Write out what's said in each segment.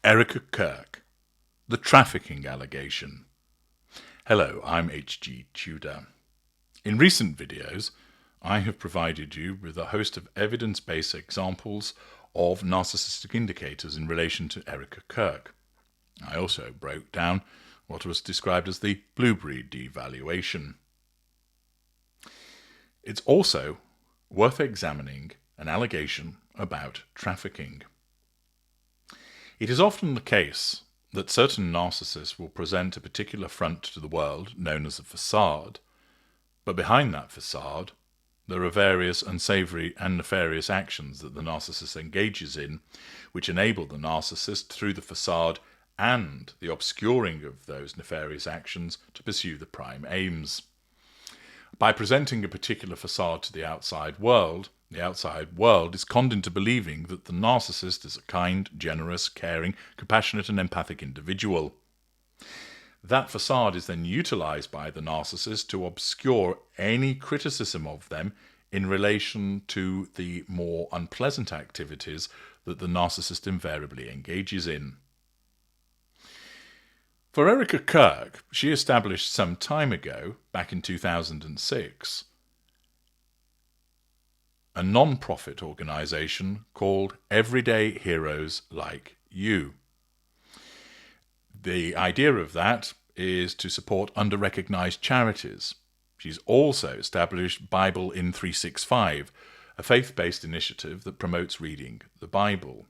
Erika Kirk, the Trafficking Allegation. Hello, I'm H.G. Tudor. In recent videos, I have provided you with a host of evidence-based examples of narcissistic indicators in relation to Erika Kirk. I also broke down what was described as the blueberry devaluation. It's also worth examining an allegation about trafficking. It is often the case that certain narcissists will present a particular front to the world known as a facade, but behind that facade there are various unsavoury and nefarious actions that the narcissist engages in, which enable the narcissist, through the facade and the obscuring of those nefarious actions, to pursue the prime aims. By presenting a particular facade to the outside world is conned into believing that the narcissist is a kind, generous, caring, compassionate and empathic individual. That facade is then utilised by the narcissist to obscure any criticism of them in relation to the more unpleasant activities that the narcissist invariably engages in. For Erika Kirk, she established some time ago, back in 2006, a non-profit organisation called Everyday Heroes Like You. The idea of that is to support under-recognised charities. She's also established Bible in 365, a faith-based initiative that promotes reading the Bible.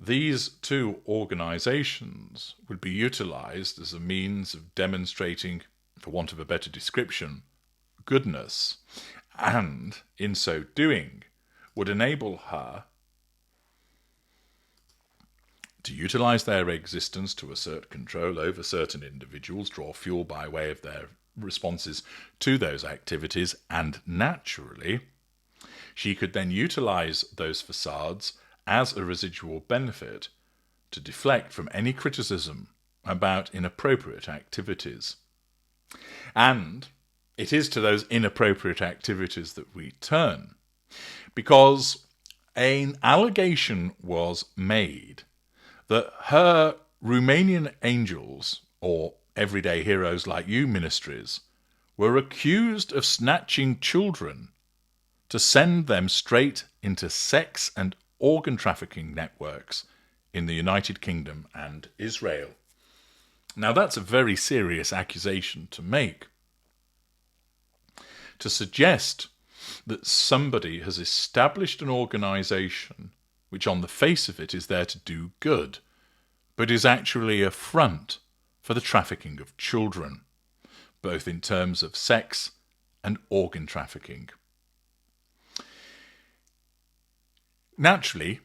These two organisations would be utilised as a means of demonstrating, for want of a better description, goodness, and in so doing would enable her to utilise their existence to assert control over certain individuals, draw fuel by way of their responses to those activities, and naturally she could then utilise those facades as a residual benefit to deflect from any criticism about inappropriate activities. And it is to those inappropriate activities that we turn, because an allegation was made that her Romanian Angels, or Everyday Heroes Like You ministries, were accused of snatching children to send them straight into sex and organ trafficking networks in the United Kingdom and Israel. Now that's a very serious accusation to make. To suggest that somebody has established an organisation which on the face of it is there to do good, but is actually a front for the trafficking of children, both in terms of sex and organ trafficking. Naturally,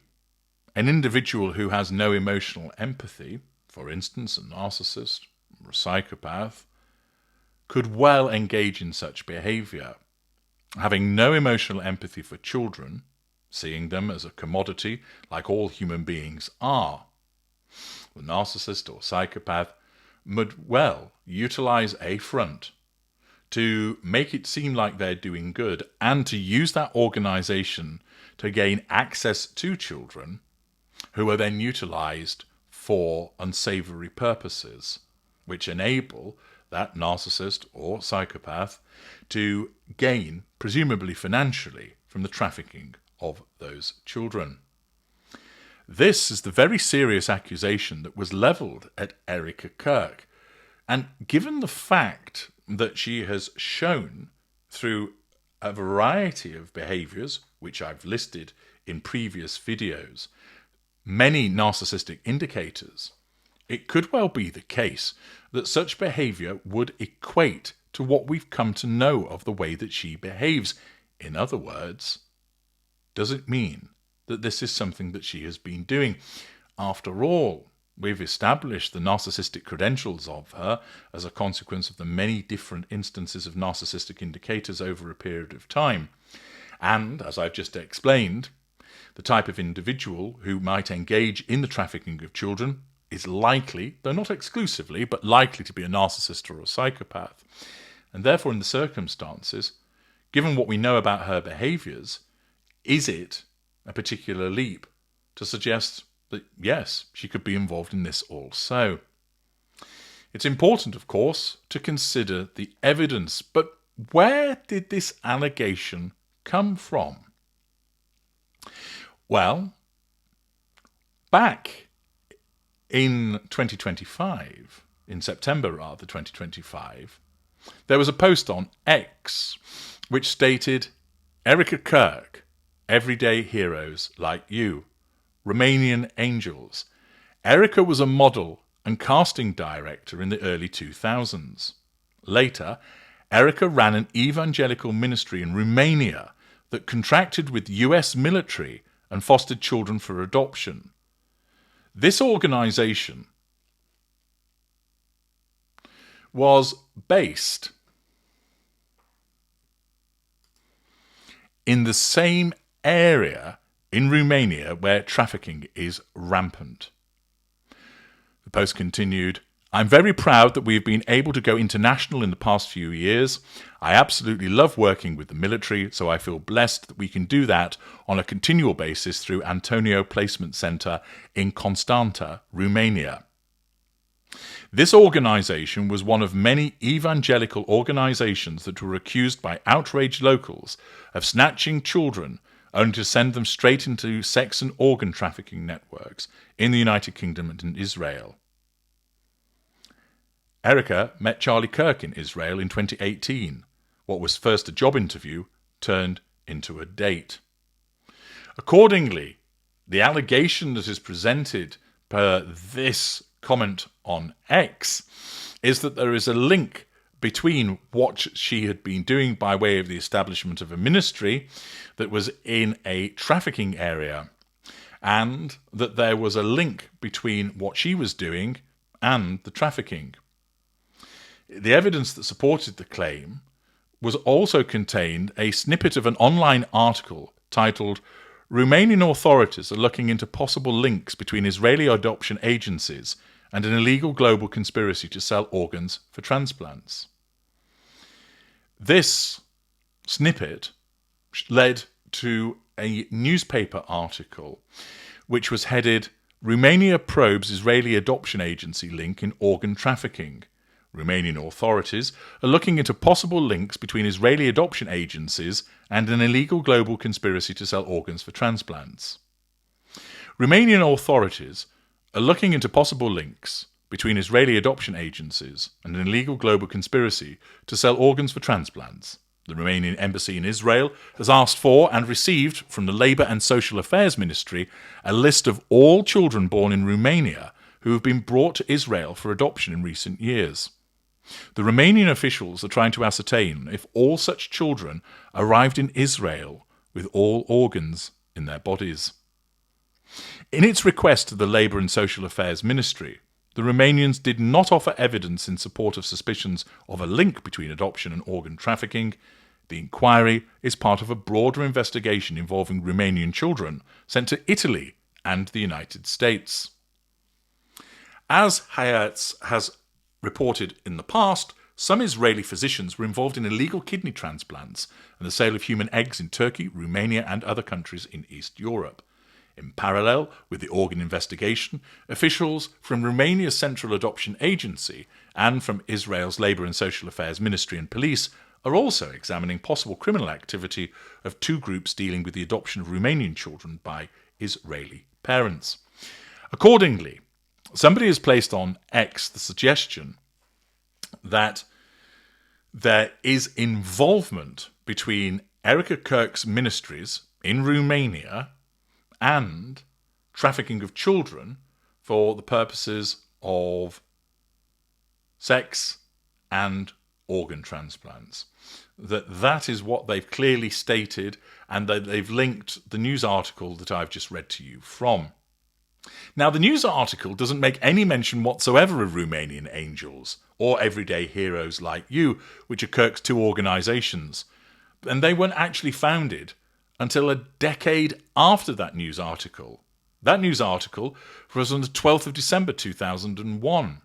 an individual who has no emotional empathy, for instance a narcissist or a psychopath, could well engage in such behaviour. Having no emotional empathy for children, seeing them as a commodity like all human beings are, the narcissist or psychopath would well utilise a front to make it seem like they're doing good and to use that organisation to gain access to children who are then utilised for unsavoury purposes, which enable that narcissist or psychopath to gain, presumably financially, from the trafficking of those children. This is the very serious accusation that was levelled at Erika Kirk, and given the fact that she has shown through a variety of behaviours, which I've listed in previous videos, many narcissistic indicators, it could well be the case that such behaviour would equate to what we've come to know of the way that she behaves. In other words, does it mean that this is something that she has been doing? After all, we've established the narcissistic credentials of her as a consequence of the many different instances of narcissistic indicators over a period of time. And, as I've just explained, the type of individual who might engage in the trafficking of children is likely, though not exclusively, but likely to be a narcissist or a psychopath. And therefore, in the circumstances, given what we know about her behaviours, is it a particular leap to suggest that, yes, she could be involved in this also. It's important, of course, to consider the evidence, but where did this allegation come from? Well, back in 2025, in September rather, 2025, there was a post on X which stated, Erika Kirk, everyday heroes like you, Romanian angels. Erika was a model and casting director in the early 2000s. Later, Erika ran an evangelical ministry in Romania that contracted with US military and fostered children for adoption. This organisation was based in the same area in Romania where trafficking is rampant. The post continued, I'm very proud that we have been able to go international in the past few years. I absolutely love working with the military, so I feel blessed that we can do that on a continual basis through Antonio Placement Center in Constanta, Romania. This organisation was one of many evangelical organisations that were accused by outraged locals of snatching children only to send them straight into sex and organ trafficking networks in the United Kingdom and in Israel. Erika met Charlie Kirk in Israel in 2018. What was first a job interview turned into a date. Accordingly, the allegation that is presented per this comment on X is that there is a link between what she had been doing by way of the establishment of a ministry that was in a trafficking area, and that there was a link between what she was doing and the trafficking. The evidence that supported the claim was also contained a snippet of an online article titled Romanian authorities are looking into possible links between Israeli adoption agencies and an illegal global conspiracy to sell organs for transplants. This snippet led to a newspaper article which was headed Romania probes Israeli adoption agency link in organ trafficking. Romanian authorities are looking into possible links between Israeli adoption agencies and an illegal global conspiracy to sell organs for transplants. Romanian authorities are looking into possible links between Israeli adoption agencies and an illegal global conspiracy to sell organs for transplants. The Romanian embassy in Israel has asked for and received from the Labour and Social Affairs Ministry a list of all children born in Romania who have been brought to Israel for adoption in recent years. The Romanian officials are trying to ascertain if all such children arrived in Israel with all organs in their bodies. In its request to the Labour and Social Affairs Ministry, the Romanians did not offer evidence in support of suspicions of a link between adoption and organ trafficking. The inquiry is part of a broader investigation involving Romanian children sent to Italy and the United States. As Hayat has reported in the past, some Israeli physicians were involved in illegal kidney transplants and the sale of human eggs in Turkey, Romania and other countries in East Europe. In parallel with the organ investigation, officials from Romania's Central Adoption Agency and from Israel's Labour and Social Affairs Ministry and Police are also examining possible criminal activity of two groups dealing with the adoption of Romanian children by Israeli parents. Accordingly, somebody has placed on X the suggestion that there is involvement between Erika Kirk's ministries in Romania and trafficking of children for the purposes of sex and organ transplants. That is what they've clearly stated, and that they've linked the news article that I've just read to you from. Now, the news article doesn't make any mention whatsoever of Romanian angels or everyday heroes like you, which are Kirk's two organisations, and they weren't actually founded until a decade after that news article. That news article was on the 12th of December 2001.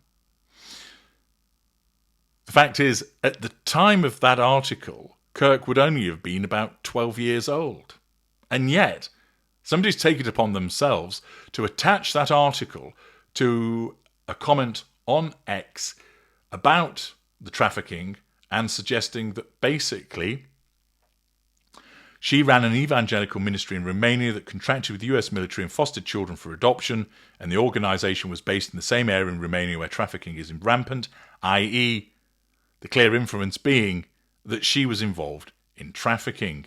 The fact is, at the time of that article, Kirk would only have been about 12 years old. And yet, Somebody's taken it upon themselves to attach that article to a comment on X about the trafficking and suggesting that basically she ran an evangelical ministry in Romania that contracted with the US military and fostered children for adoption, and the organisation was based in the same area in Romania where trafficking is rampant, i.e. the clear inference being that she was involved in trafficking.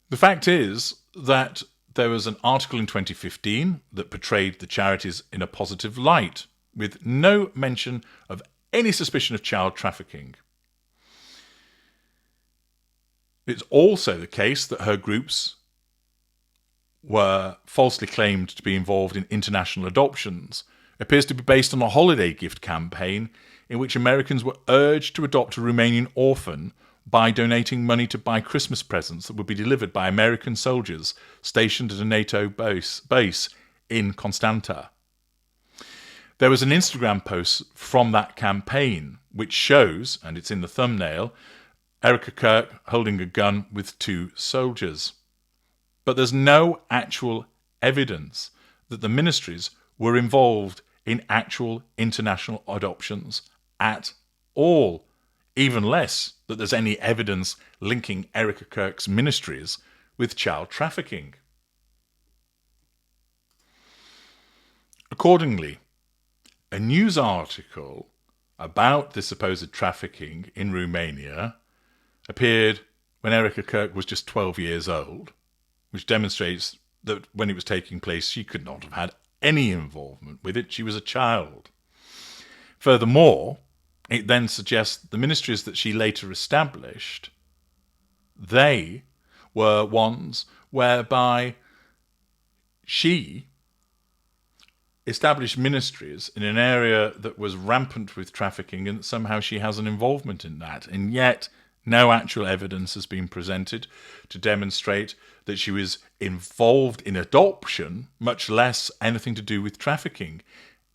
The fact is that there was an article in 2015 that portrayed the charities in a positive light, with no mention of any suspicion of child trafficking. It's also the case that her groups were falsely claimed to be involved in international adoptions. It appears to be based on a holiday gift campaign in which Americans were urged to adopt a Romanian orphan by donating money to buy Christmas presents that would be delivered by American soldiers stationed at a NATO base in Constanta. There was an Instagram post from that campaign which shows, and it's in the thumbnail, Erika Kirk holding a gun with 2 soldiers. But there's no actual evidence that the ministries were involved in actual international adoptions at all. Even less that there's any evidence linking Erika Kirk's ministries with child trafficking. Accordingly, a news article about the supposed trafficking in Romania appeared when Erika Kirk was just 12 years old, which demonstrates that when it was taking place, she could not have had any involvement with it. She was a child. Furthermore, it then suggests the ministries that she later established, they were ones whereby she established ministries in an area that was rampant with trafficking, and somehow she has an involvement in that. And yet, no actual evidence has been presented to demonstrate that she was involved in adoption, much less anything to do with trafficking.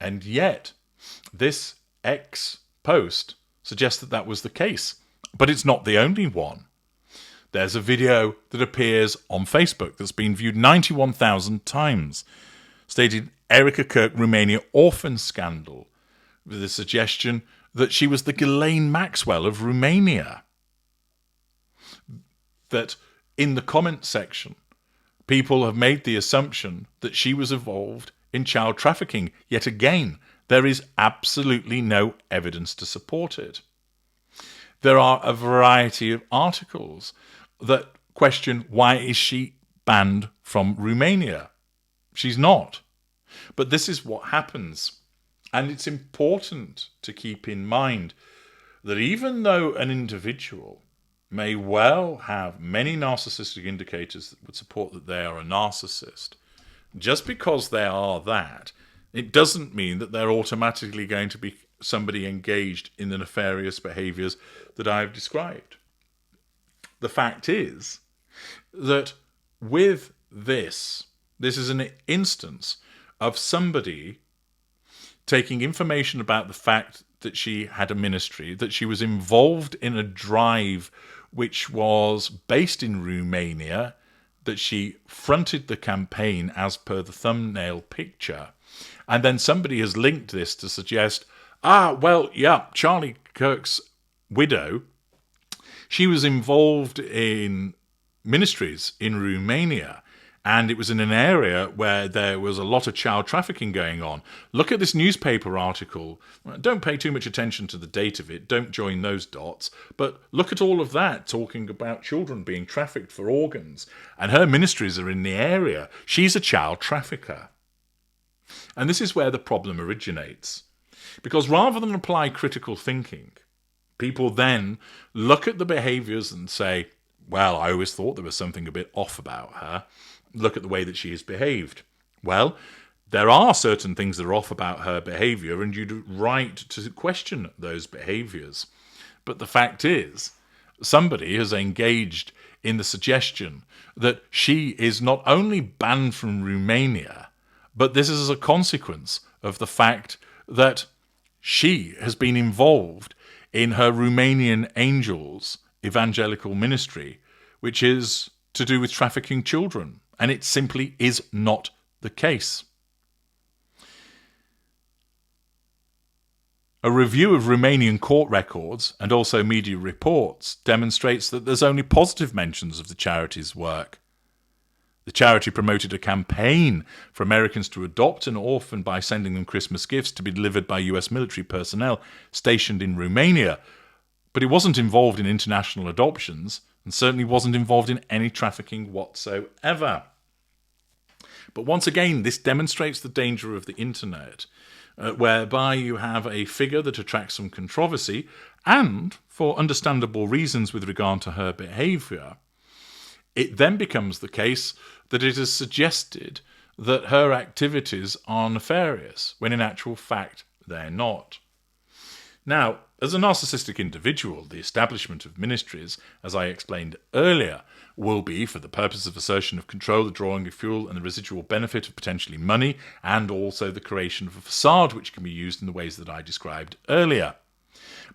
And yet, this post suggests that that was the case. But it's not the only one. There's a video that appears on Facebook that's been viewed 91,000 times, stated Erika Kirk Romania orphan scandal, with the suggestion that she was the Ghislaine Maxwell of Romania. That in the comment section, people have made the assumption that she was involved in child trafficking. Yet again, there is absolutely no evidence to support it. There are a variety of articles that question why is she banned from Romania. She's not. But this is what happens. And it's important to keep in mind that even though an individual may well have many narcissistic indicators that would support that they are a narcissist, just because they are that, it doesn't mean that they're automatically going to be somebody engaged in the nefarious behaviours that I've described. The fact is that with this is an instance of somebody taking information about the fact that she had a ministry, that she was involved in a drive which was based in Romania, that she fronted the campaign as per the thumbnail picture, and then somebody has linked this to suggest, Charlie Kirk's widow, she was involved in ministries in Romania, and it was in an area where there was a lot of child trafficking going on. Look at this newspaper article. Don't pay too much attention to the date of it. Don't join those dots. But look at all of that, talking about children being trafficked for organs. And her ministries are in the area. She's a child trafficker. And this is where the problem originates. Because rather than apply critical thinking, people then look at the behaviours and say, well, I always thought there was something a bit off about her. Look at the way that she has behaved. Well, there are certain things that are off about her behaviour, and you'd right to question those behaviours. But the fact is, somebody has engaged in the suggestion that she is not only banned from Romania, but this is as a consequence of the fact that she has been involved in her Romanian angels evangelical ministry, which is to do with trafficking children. And it simply is not the case. A review of Romanian court records and also media reports demonstrates that there's only positive mentions of the charity's work. The charity promoted a campaign for Americans to adopt an orphan by sending them Christmas gifts to be delivered by US military personnel stationed in Romania, but it wasn't involved in international adoptions and certainly wasn't involved in any trafficking whatsoever. But once again, this demonstrates the danger of the internet, whereby you have a figure that attracts some controversy and, for understandable reasons with regard to her behaviour, it then becomes the case that it is suggested that her activities are nefarious, when in actual fact they're not. Now, as a narcissistic individual, the establishment of ministries, as I explained earlier, will be for the purpose of assertion of control, the drawing of fuel, and the residual benefit of potentially money, and also the creation of a facade which can be used in the ways that I described earlier.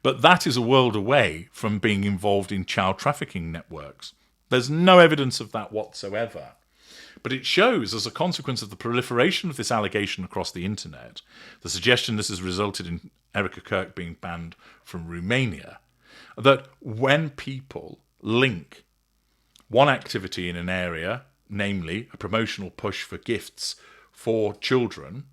But that is a world away from being involved in child trafficking networks. There's no evidence of that whatsoever. But it shows, as a consequence of the proliferation of this allegation across the internet, the suggestion this has resulted in Erika Kirk being banned from Romania, that when people link one activity in an area, namely a promotional push for gifts for children,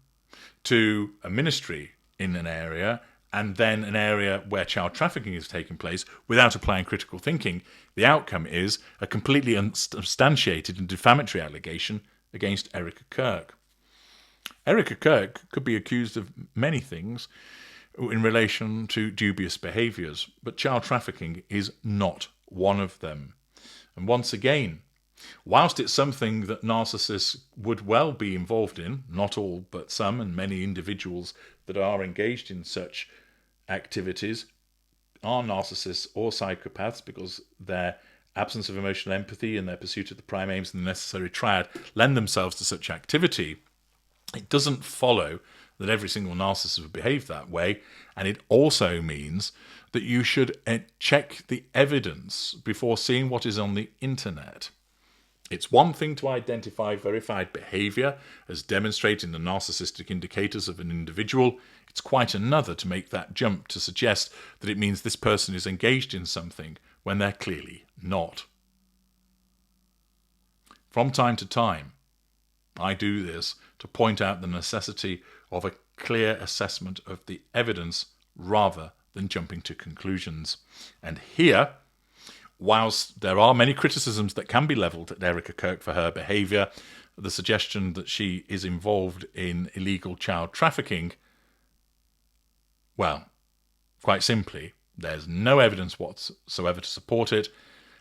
to a ministry in an area, and then an area where child trafficking is taking place, without applying critical thinking, the outcome is a completely unsubstantiated and defamatory allegation against Erika Kirk. Erika Kirk could be accused of many things in relation to dubious behaviours, but child trafficking is not one of them. And once again, whilst it's something that narcissists would well be involved in, not all but some and many individuals that are engaged in such activities are narcissists or psychopaths, because their absence of emotional empathy and their pursuit of the prime aims and the necessary triad lend themselves to such activity, it doesn't follow that every single narcissist would behave that way. And it also means that you should check the evidence before seeing what is on the internet. It's one thing to identify verified behaviour as demonstrating the narcissistic indicators of an individual. It's quite another to make that jump to suggest that it means this person is engaged in something when they're clearly not. From time to time, I do this to point out the necessity of a clear assessment of the evidence rather than jumping to conclusions. And here, whilst there are many criticisms that can be levelled at Erika Kirk for her behaviour, the suggestion that she is involved in illegal child trafficking, well, quite simply, there's no evidence whatsoever to support it,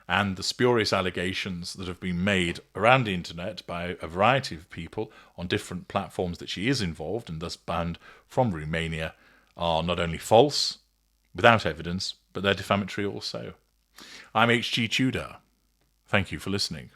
and the spurious allegations that have been made around the internet by a variety of people on different platforms that she is involved and thus banned from Romania are not only false, without evidence, but they're defamatory also. I'm H.G. Tudor. Thank you for listening.